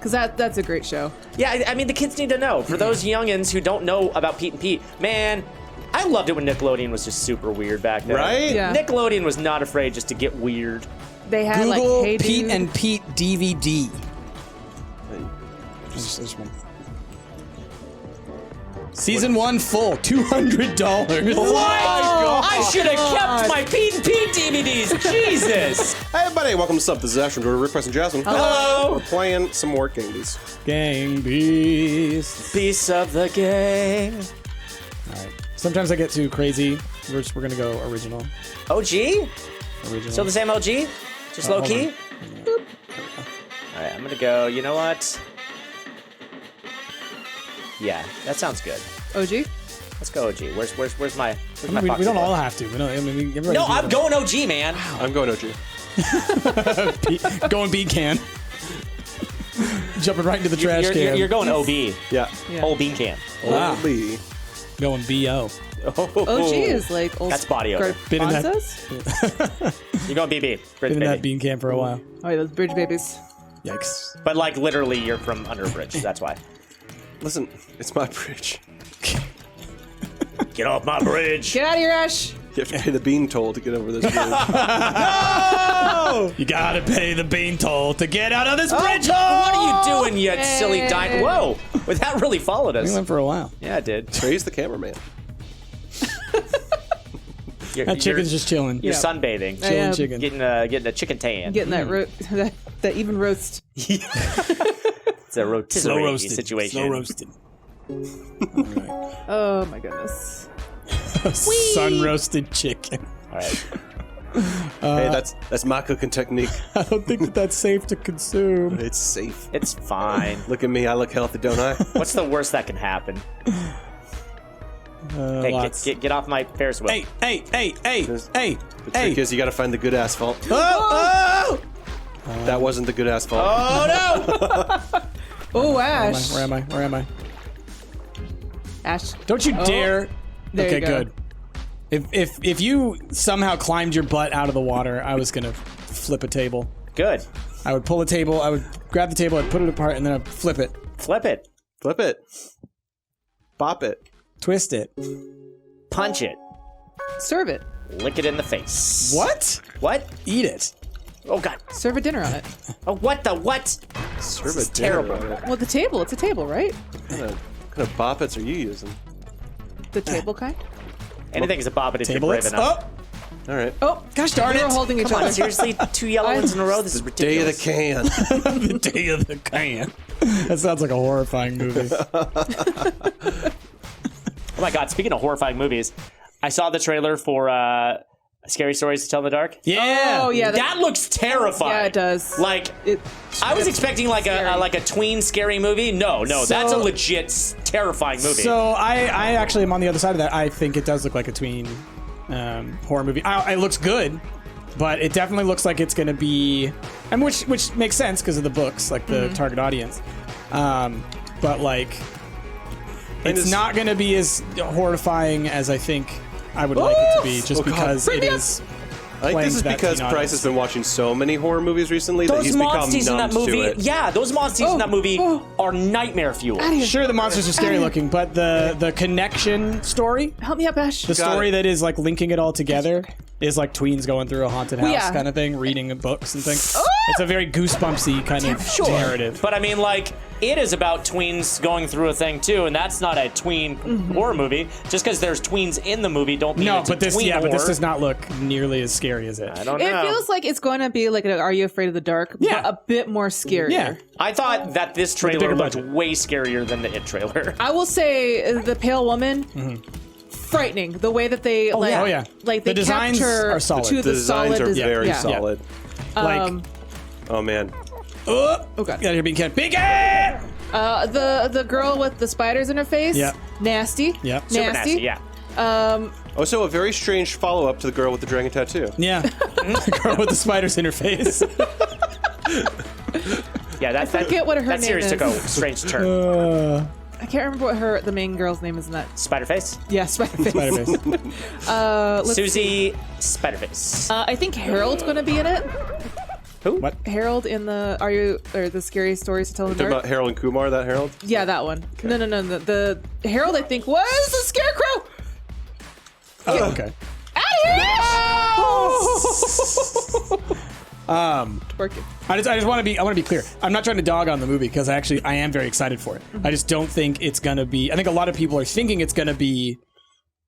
Because that's a great show. Yeah, I mean, the kids need to know. For those youngins who don't know about Pete and Pete, man, I loved it when Nickelodeon was just super weird back then. Right? Yeah. Nickelodeon was not afraid just to get weird. They had Google like Hey Pete Dude. and Pete DVD. There's one. Season 1 full, $200. What? I should have kept my Pete and Pete DVDs. Jesus. Hey, everybody, welcome to Stumpt. This is Ashton, Rick, Press, and Jasmine. Hello. We're playing some more Gang Beasts. Gang Beasts. Piece of the gang. All right. Sometimes I get too crazy. We're going to go original. OG? Original. Still the same OG? Just low key? Hold All right, I'm going to go, you know what? Yeah, that sounds good. OG? Let's go OG. Where's my on. We Foxy don't boy? all have to. We don't, I mean, everybody No, can I'm do going OG, man. I'm going OG. Going bean can. Jumping right into the trash can. You're going OB. Yeah. Yeah. Whole bean can. Wow. Lee. Going BO. OG is like old. That's body odor. Been in that- Garbanzos? You're going BB. Bridge Been in that baby. bean can for a while. Oh, yeah, those bridge babies. Yikes. But like literally, you're from under a bridge. That's why. Listen, it's my bridge. Get off my bridge. Get out of here, Ash. You have to pay the bean toll to get over this bridge. No! You gotta pay the bean toll to get out of this bridge. What are you doing, you silly dino? Whoa! Well, that really followed We us. went for a while. Yeah, it did. Praise the cameraman. That chicken's just chilling. You're Yeah. sunbathing. I am. Chicken. Getting a chicken tan. Getting that even roast. It's a rotisserie situation. Slow roasted. Oh my goodness. Sun roasted chicken. All right. Hey, that's my cooking technique. I don't think that's safe to consume. It's safe. It's fine. Look at me, I look healthy, don't I? What's the worst that can happen? Hey, Lots. get off my Ferris wheel. Hey. The trick is you gotta find the good asphalt. Oh! That wasn't the good asphalt. Oh no! Oh, Ash. Where am I? Ash. Don't you dare. There Okay, you go. good. If you somehow climbed your butt out of the water, I was gonna flip a table. Good. I would pull a table, I would grab the table, I'd put it apart, and then I'd flip it, Flip it. Flip it. Bop it. twist it. Punch it. Serve it. Lick it in the face. What? What? Eat it. Oh god. Serve a dinner on it. Oh what the what? Serve is it dinner, terrible. right? Well, the table. It's a table, right? What kind of bop-its are you using? The table kind. Anything is a bobbit if you're Table brave it. enough. Oh, All right. Oh, gosh darn we were it. holding each Come other. on, seriously? 2 yellow ones in a row? This is Day of the ridiculous. can. the day of the can. That sounds like a horrifying movie. Oh my god, speaking of horrifying movies, I saw the trailer for Scary Stories to Tell in the Dark. Yeah. Oh yeah. That looks terrifying. Yeah, it does. Like, I was expecting like a tween scary movie. No, that's a legit terrifying movie. So I actually am on the other side of that. I think it does look like a tween horror movie. It looks good, but it definitely looks like it's going to be, and which makes sense because of the books, like the target audience. But like, it's not going to be as horrifying as I think I would like it to be, just because it is. I think this is because Price has been watching so many horror movies recently that those he's become monsters in numb that movie, to it. yeah, those monsters in that movie are nightmare fuel. Sure, the monsters are scary looking, but the connection story, Help me up, Ash. the story that is like linking it all together, is like tweens going through a haunted house yeah. kind of thing, reading books and things. It's a very goosebumpsy kind of narrative. But I mean, like, it is about tweens going through a thing too, and that's not a tween horror movie. Just because there's tweens in the movie, don't mean it's But this tween horror. does not look nearly as scary as it. I don't It know. feels like it's going to be like Are You Afraid of the Dark? Yeah. But a bit more scary. Yeah. I thought that this bigger trailer looked budget. way scarier than the It trailer. I will say the Pale Woman, frightening. The way that they like, yeah. Oh, yeah. like they The designs kept her are solid. to The the designs solid are desi- very yeah. solid. Like, Oh man. oh God. gotta hear being cat. Big cat! The girl with the spiders in her face. Yeah. Nasty. Yeah. Super nasty, yeah. Also, a very strange follow-up to the girl with the dragon tattoo. Yeah. The girl with the spiders in her face. Yeah, that forget what her that name series is. took a strange turn. I can't remember what the main girl's name is in that. Spiderface? Yeah, Spider-Face. Spider-face. Susie Spiderface. I think Harold's going to be in it. Who? What? Harold in the the Scary Stories to Tell in the Talking Dark? about Harold and Kumar, that Harold? Yeah, that one. No. The Harold, I think, was the Scarecrow. Oh, okay. Working. I just want to be clear. I'm not trying to dog on the movie because I am very excited for it. I just don't think it's gonna be. I think a lot of people are thinking it's gonna be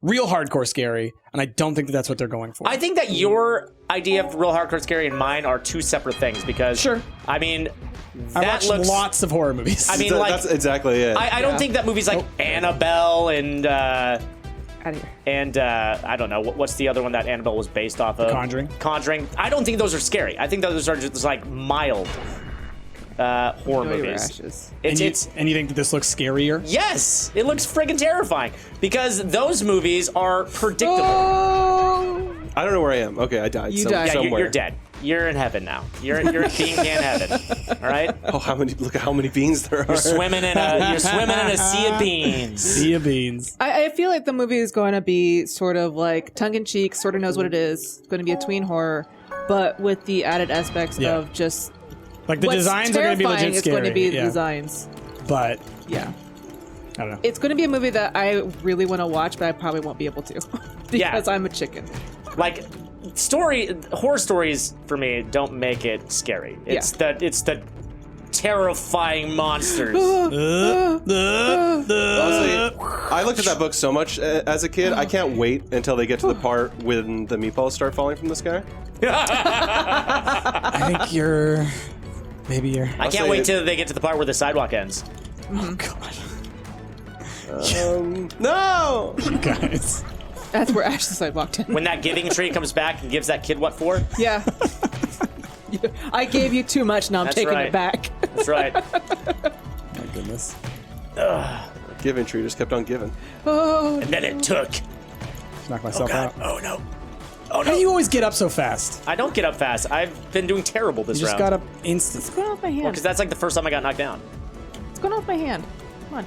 real hardcore scary, and I don't think that's what they're going for. I think that your idea of real hardcore scary and mine are two separate things because Sure. I mean I that watch looks lots of horror movies. I mean like That's exactly it. I don't think that movies like Annabelle and Out of here. I don't know what's the other one that Annabelle was based off of. Conjuring. I don't think those are scary. I think those are just like mild horror Enjoy your movies. ashes. and you think that this looks scarier? Yes, it looks friggin' terrifying because those movies are predictable. Oh! I don't know where I am. Okay, I died. You died. Yeah, somewhere. you're dead. You're in heaven now. You're in bean can heaven. All right. Oh, look at how many beans there are. You're swimming in a sea of beans. Sea of beans. I feel like the movie is going to be sort of like tongue-in-cheek, sort of knows what it is. It's going to be a tween horror, but with the added aspects Yeah. of just Like the what's designs are going to be terrifying legit is scary. going to be the yeah. designs. But Yeah. I don't know. It's going to be a movie that I really want to watch, but I probably won't be able to because I'm a chicken. Like horror stories for me don't make it scary. It's the terrifying monsters. Honestly, I looked at that book so much as a kid. I can't wait until they get to the part when the meatballs start falling from the sky. I think maybe you're. I can't wait till they get to the part where the sidewalk ends. Oh God. No! You guys. That's where Ash the Side walked in. When that giving tree comes back and gives that kid what for? Yeah. I gave you too much, now I'm That's taking right. it back. That's right. My goodness. Giving tree just kept on giving. Oh, And then it took. Knock myself out. Oh no. How do you always get up so fast? I don't get up fast. I've been doing terrible this You just round. got up instant. it's going off my hand. Because that's like the first time I got knocked down. It's going off my hand. Come on.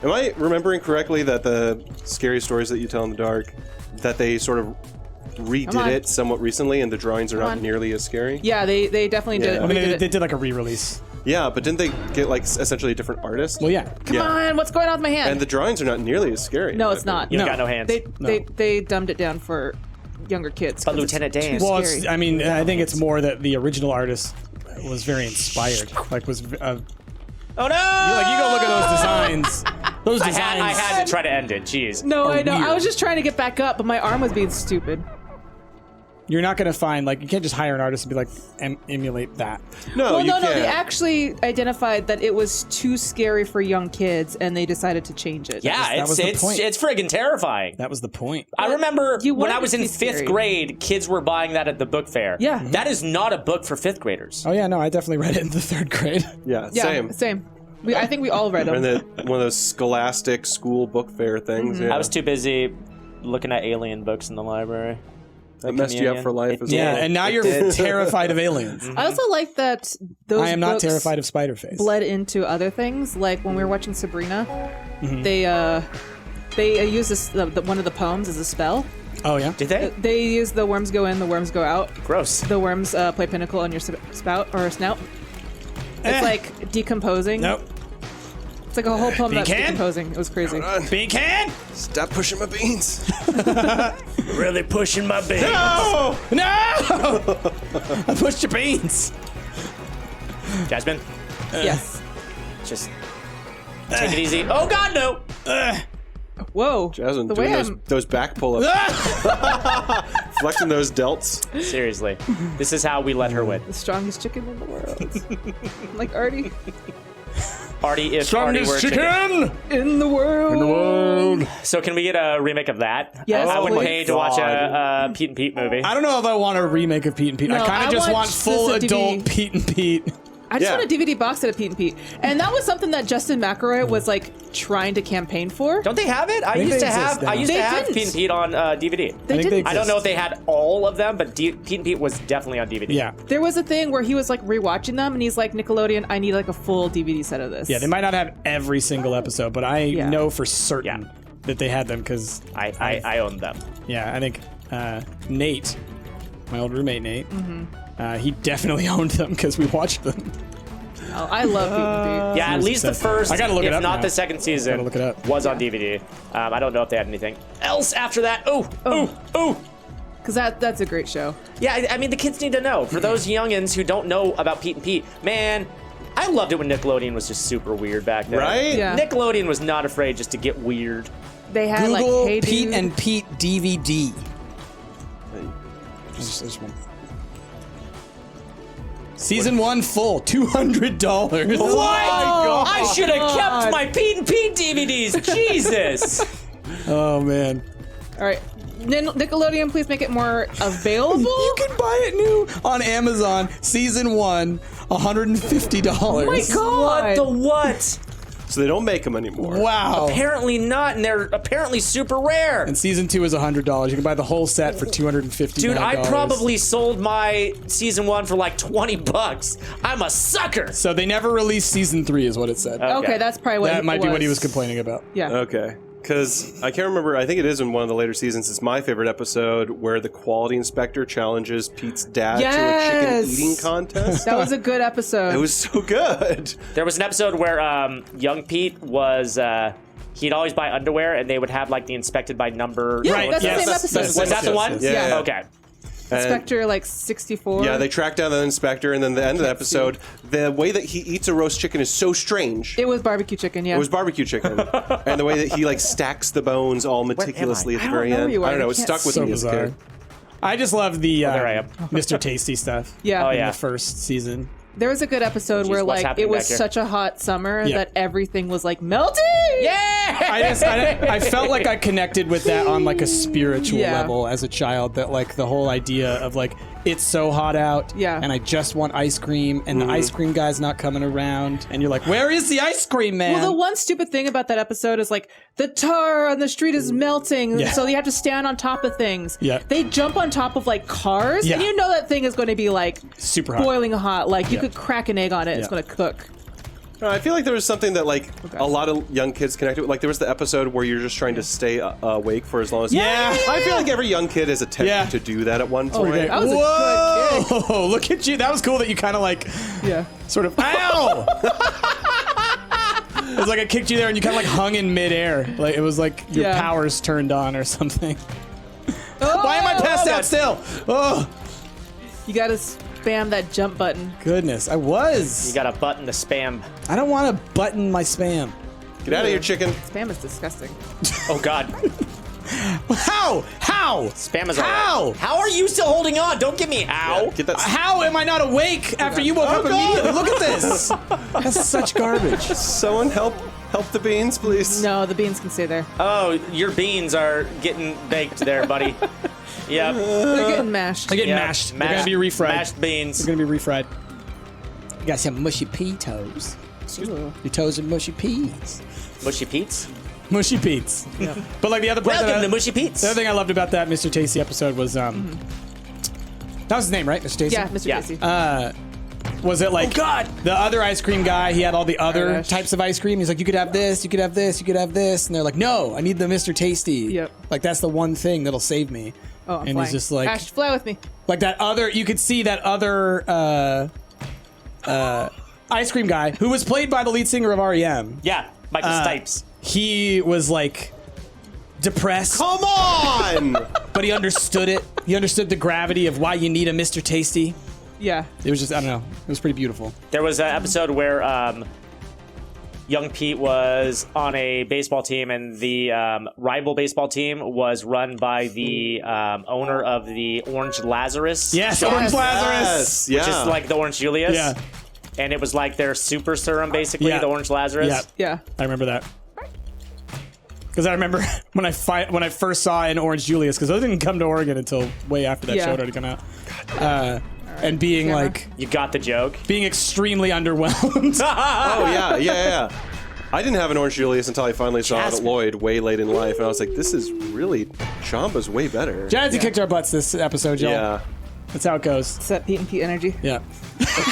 Am I remembering correctly that the scary stories that you tell in the dark, that they sort of Come redid on. it somewhat recently and the drawings are Come not on. nearly as scary? Yeah, they definitely did. Yeah. I mean, redid they it. did like a re-release. Yeah, but didn't they get like essentially a different artist? Well, yeah. Come Yeah. on, what's going on with my hand? And the drawings are not nearly as scary. No, it's not. You No. got no hands. They dumbed it down for younger kids. But 'cause it's Lieutenant too Dan. Well, scary. I mean, I think it's more that the original artist was very inspired. Like, was Oh no! like you go look at those designs. Those I designs. had to try to end it. Jeez. No, are I know. weird. I was just trying to get back up, but my arm was being stupid. You're not going to find you can't just hire an artist and be like emulate that. No, Well, you no, can't. they actually identified that it was too scary for young kids, and they decided to change it. Yeah, was the point. it's friggin' terrifying. That was the point. I remember You when wanted I was it to in be 5th scary. grade, kids were buying that at the book fair. Yeah. That is not a book for 5th graders. Oh yeah, no, I definitely read it in the 3rd grade. Yeah, Yeah, same. I think we all read them. And one of those scholastic school book fair things. Mm-hmm. Yeah. I was too busy looking at alien books in the library. That messed you up for life as Yeah, well. and now you're terrified of aliens. I also like that those I am not books terrified of Spider-Face. bled into other things. Like when we were watching Sabrina, Mm-hmm. they use this one of the poems as a spell. Oh yeah. Did they? They use the worms go in, the worms go out. Gross. The worms play pinnacle on your spout or snout. It's like decomposing. Nope. It's like a whole poem that's Pecan? decomposing. It was crazy. Bean can? Stop pushing my beans. Really pushing my beans. No! No! I pushed your beans. Jasmine, Yes. just take it easy. Oh God, no! Whoa. Jasmine, the doing way those back pull-ups, flexing those delts. Seriously, this is how we let her win. the strongest chicken in the world. Like Artie. Artie, if Artie were a chicken. In the world. So can we get a remake of that? Yes, I would please. pay to watch a Pete and Pete movie. I don't know if I want a remake of Pete and Pete. No, I kind I of just want want full just a adult DVD. Pete and Pete. I just Yeah. want a DVD box set of Pete and Pete. And that was something that Justin McElroy was like trying to campaign for. Don't they have it? I think used to they exist have. I now. used They to have didn't. Pete and Pete on DVD. They I think they didn't. I don't know if they had all of them, but Pete and Pete was definitely on DVD. Yeah. There was a thing where he was like rewatching them and he's like, Nickelodeon, I need like a full DVD set of this. Yeah, they might not have every single episode, but I Yeah. know for certain Yeah. that they had them because I own them. I think Nate, my old roommate Nate, He definitely owned them because we watched them. Oh, I love Pete and Pete. Yeah, at least the first, I gotta look it if up not now. the second season, Gotta look it up. was on DVD. I don't know if they had anything else after that. Ooh. Because that's a great show. Yeah, I mean, the kids need to know. For those youngins who don't know about Pete and Pete, man, I loved it when Nickelodeon was just super weird back then. Right? Yeah. Nickelodeon was not afraid just to get weird. They had Google like Hey Pete Dude. and Pete DVD. Just one. Season 1 full, $200. What? God. I should have kept my Pete and Pete DVDs. Jesus. Oh man. All right. Nickelodeon, please make it more available. You can buy it new on Amazon. Season 1, $150. Oh my God. What the what? So they don't make them anymore. Wow. Apparently not, and they're apparently super rare. And season 2 is $100. You can buy the whole set for $250. Dude, I probably sold my season 1 for like $20. I'm a sucker. So they never released season 3, is what it said. Okay, that's probably what That it might be what he was was complaining about. Yeah. Okay. Because I can't remember, I think it is in one of the later seasons. It's my favorite episode where the quality inspector challenges Pete's dad to a Yes! chicken eating contest. That was a good episode. It was so good. There was an episode where young Pete was, he'd always buy underwear, and they would have like the inspected by number. Yeah, Right, that's yes. the same episode. Was that the one? yes. Yeah. Okay. Inspector like 64. Yeah, they track down the inspector, and then the end of the episode, the way that he eats a roast chicken is so strange. It was barbecue chicken, yeah. It was barbecue chicken, and the way that he like stacks the bones all meticulously at the I don't very know where end. you are. I don't know. I It can't stuck with So me as a bizarre. kid. I just love the there I am. Mr. Tasty stuff. Yeah. Oh, In yeah. the first season. There was a good episode Jeez, where what's like happening it was back here? such a hot summer Yeah. that everything was like melting. Yeah! I felt like I connected with that on like a spiritual Yeah. level as a child. That like the whole idea of like it's so hot out, Yeah. and I just want ice cream, and the ice cream guy's not coming around, and you're like, where is the ice cream man? Well, the one stupid thing about that episode is like the tar on the street is melting, Yeah. so you have to stand on top of things. Yeah. They jump on top of like cars, Yeah. and you know that thing is going to be like Super hot. boiling hot. Like you Yeah. could crack an egg on it; it's Yeah. going to cook. I feel like there was something that like a lot of young kids connected with. Like there was the episode where you're just trying to stay awake for as long as Yeah. I feel like every young kid has attempted Yeah. to do that at one point. That was a good Whoa! Look at you. That was cool that you kind of like Yeah. sort of ow. It was like I kicked you there, and you kind of like hung in midair. Like it was like your Yeah. powers turned on or something. Oh, Why am I passed out still? Oh You got to spam that jump button. goodness, I was. You got a button to spam. I don't want to button my spam. Get out of here, chicken. Spam is disgusting. Oh, God. How? How? Spam is How? all right. How are you still holding on? Don't give me how. Get that. How am I not awake after you woke up God. immediately? Look at this. That's such garbage. Someone help the beans, please. No, the beans can stay there. Oh, your beans are getting baked there, buddy. Yep. They're getting mashed. They're getting Yep. mashed. They're gonna be refried. Mashed beans. They're gonna be refried. You got some mushy pea toes. Ooh. Your toes are mushy peas. Mushy Pete's. Mushy Pete's. Yeah. But like the other part Welcome that to Mushy Pete's. the other thing I loved about that Mr. Tasty episode was that was his name, right? Mr. Tasty? Yeah, Mr. Yeah. Casey. Was it like the other ice cream guy, he had all the other Irish. types of ice cream. He's like, you could have this, you could have this, you could have this. And they're like, no, I need the Mr. Tasty. Yep. Like that's the one thing that'll save me. Oh, I'm and flying. he's just like Ash, fly with me. like that other you could see that other ice cream guy who was played by the lead singer of REM. Yeah, Michael Stipes. He was like depressed, Come on! but he understood it. He understood the gravity of why you need a Mr. Tasty. Yeah. It was just, I don't know. It was pretty beautiful. There was an episode where young Pete was on a baseball team, and the rival baseball team was run by the owner of the Orange Lazarus. Yes, shop, Orange Lazarus. Yes, yeah. which is like the Orange Julius. Yeah. And it was like their super serum, basically, Yeah. the Orange Lazarus. Yeah. Yeah. I remember that. Because I remember when I first saw in Orange Julius, because I didn't come to Oregon until way after that Yeah. show had already come out. And being Camera. like, You got the joke. being extremely underwhelmed. Oh yeah. I didn't have an Orange Julius until I finally saw it at Jasmine. Lloyd way late in life, and I was like, "This is really Chamba's way better." Jazzy kicked our butts this episode, y'all. Yeah, That's how it goes. It's that Pete and Pete energy. Yeah.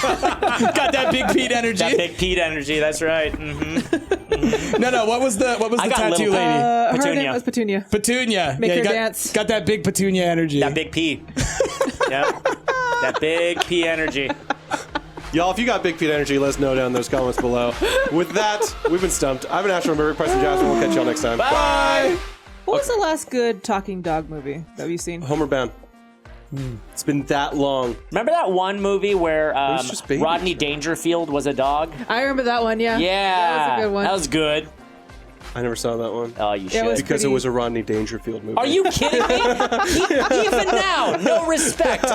Got that big Pete energy. That big Pete energy, that's right. No. What was the I got tattoo little- lady? Her Petunia. name was Petunia. Petunia. Make you her got, dance. Got that big Petunia energy. That big P. Yep. That big P energy. Y'all, if you got Big Pete energy, let us know down in those comments below. With that, we've been stumped. I've been Astro River, Preston Jasper. We'll catch y'all next time. Bye. What was the last good talking dog movie that we've seen? Homeward Bound. It's been that long. Remember that one movie where was just babies. Rodney Dangerfield was a dog? I remember that one, yeah. Yeah. That was a good one. That was good. I never saw that one. Oh, you should. it was Because pretty- it was a Rodney Dangerfield movie. Are you kidding me? Even now, no respect.